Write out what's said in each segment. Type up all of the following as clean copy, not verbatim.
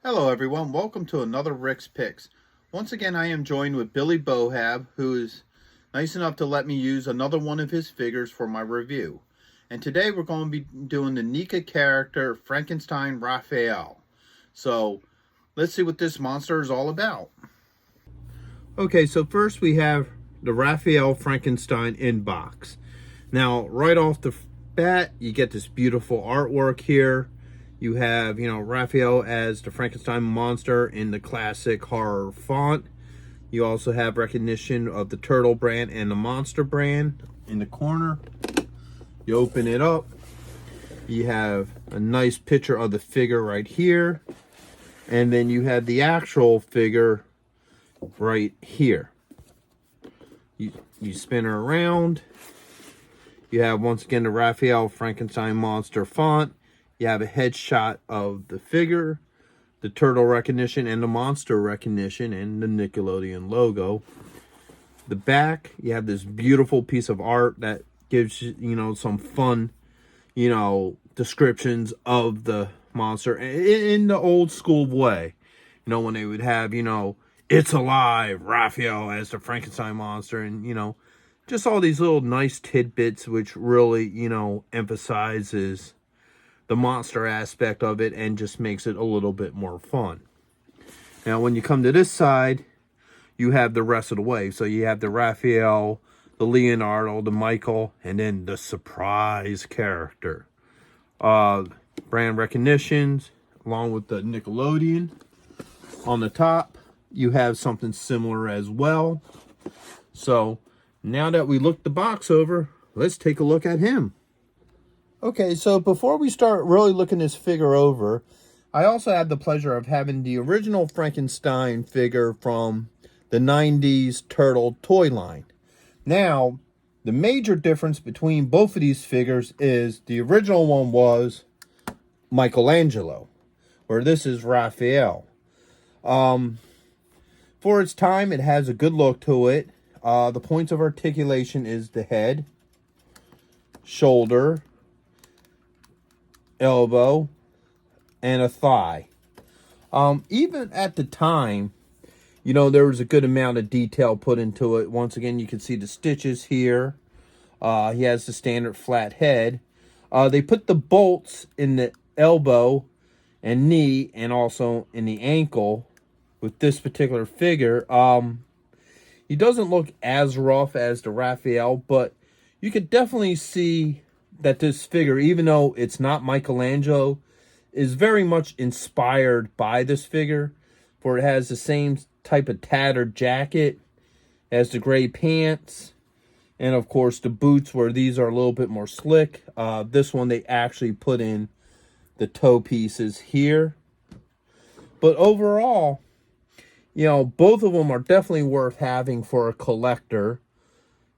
Hello everyone, welcome to another Rick's Picks. Once again I am joined with Billy Bohab, who is nice enough to let me use another one of his figures for my review. And today we're going to be doing the NECA character Frankenstein Raphael. So let's see what this monster is all about. Okay, so first we have the Raphael Frankenstein in box. Now right off the bat you get this beautiful artwork here. You have, Raphael as the Frankenstein monster in the classic horror font. You also have recognition of the Turtle brand and the Monster brand in the corner. You open it up. You have a nice picture of the figure right here. And then you have the actual figure right here. You spin her around. You have, once again, the Raphael Frankenstein monster font. You have a headshot of the figure, the turtle recognition, and the monster recognition, and the Nickelodeon logo. The back, you have this beautiful piece of art that gives you, some fun, descriptions of the monster in the old school way. When they would have, it's alive, Raphael as the Frankenstein monster, and, just all these little nice tidbits which really, emphasizes the monster aspect of it and just makes it a little bit more fun. Now, when you come to this side, you have the rest of the wave. So you have the Raphael, the Leonardo, the Michael, and then the surprise character. Brand recognitions, along with the Nickelodeon. On the top, you have something similar as well. So now that we looked the box over, let's take a look at him. Okay, so before we start really looking this figure over, I also have the pleasure of having the original Frankenstein figure from the 90s Turtle toy line. Now, the major difference between both of these figures is the original one was Michelangelo, where this is Raphael. For its time, it has a good look to it. The points of articulation is the head, shoulder, elbow, and a thigh. Even at the time, there was a good amount of detail put into it. Once again, you can see the stitches here. He has the standard flat head. They put the bolts in the elbow and knee and also in the ankle with this particular figure. He doesn't look as rough as the Raphael, but you could definitely see that this figure, even though it's not Michelangelo, is very much inspired by this figure, for it has the same type of tattered jacket, as the gray pants, and of course the boots, where these are a little bit more slick. This one they actually put in the toe pieces here. But overall, both of them are definitely worth having for a collector,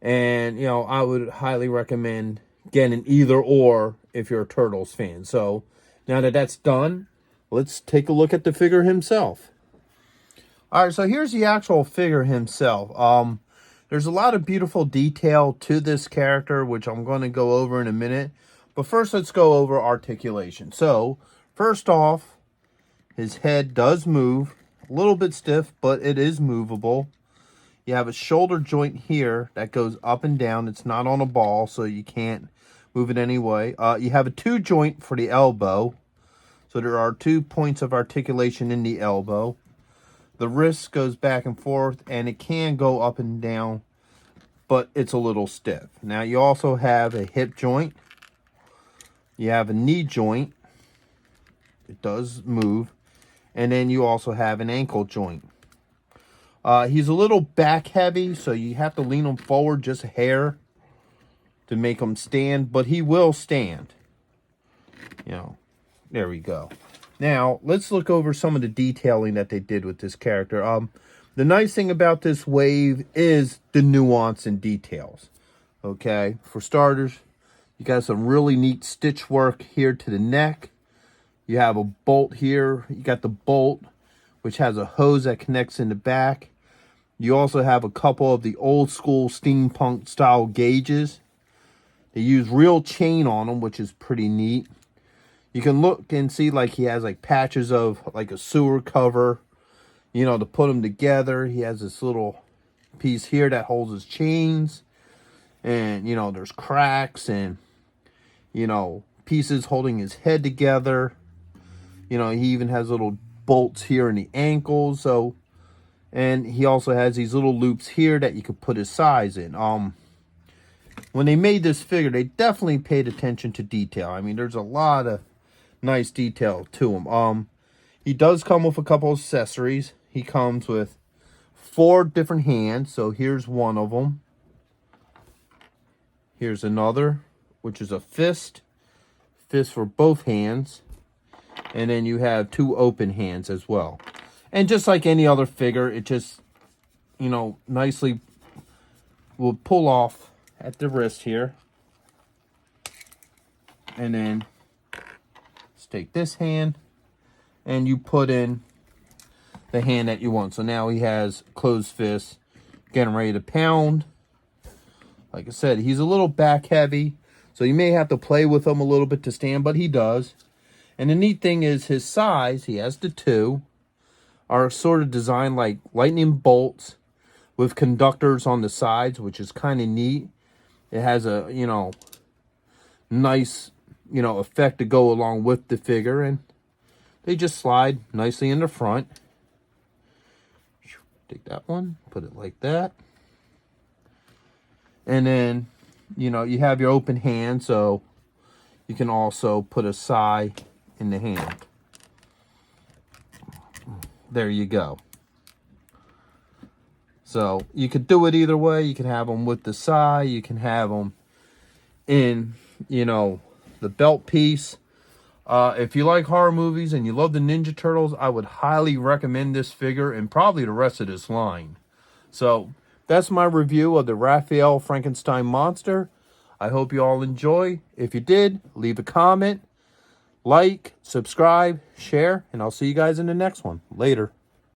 and I would highly recommend getting either or if you're a Turtles fan. So now that that's done, let's take a look at the figure himself. All right, so here's the actual figure himself. There's a lot of beautiful detail to this character, which I'm going to go over in a minute. But first, let's go over articulation. So first off, his head does move. A little bit stiff, but it is movable. You have a shoulder joint here that goes up and down. It's not on a ball, so you can't move it anyway. You have a 2 joint for the elbow. So there are 2 points of articulation in the elbow. The wrist goes back and forth, and it can go up and down, but it's a little stiff. Now, you also have a hip joint. You have a knee joint. It does move. And then you also have an ankle joint. He's a little back heavy, so you have to lean him forward just a hair to make him stand, but he will stand. There we go. Now, let's look over some of the detailing that they did with this character. The nice thing about this wave is the nuance and details. Okay, for starters, you got some really neat stitch work here to the neck. You have a bolt here. You got the bolt, which has a hose that connects in the back. You also have a couple of the old school steampunk style gauges. They use real chain on them, which is pretty neat. You can look and see like he has like patches of like a sewer cover, you know, to put them together. He has this little piece here that holds his chains, and you know, there's cracks and, you know, pieces holding his head together. You know, he even has little bolts here in the ankles. So, and he also has these little loops here that you could put his size in. When they made this figure, they definitely paid attention to detail. I mean, there's a lot of nice detail to him. He does come with a couple of accessories. He comes with 4 different hands. So here's one of them. Here's another, which is a fist for both hands. And then you have 2 open hands as well. And just like any other figure, it just, you know, nicely will pull off at the wrist here. And then let's take this hand and you put in the hand that you want. So now he has closed fist, getting ready to pound. Like I said, he's a little back heavy, so you may have to play with him a little bit to stand, but he does. And the neat thing is his size, he has the 2, are sort of designed like lightning bolts with conductors on the sides, which is kind of neat. It has a, you know, nice, you know, effect to go along with the figure, and they just slide nicely in the front. Take that one, put it like that. And then, you know, you have your open hand, so you can also put a sai in the hand. There you go. So you could do it either way. You can have them with the sai. You can have them in, you know, the belt piece. If you like horror movies and you love the Ninja Turtles, I would highly recommend this figure and probably the rest of this line. So that's my review of the Raphael Frankenstein monster. I hope you all enjoy. If you did, leave a comment, like, subscribe, share, and I'll see you guys in the next one. Later.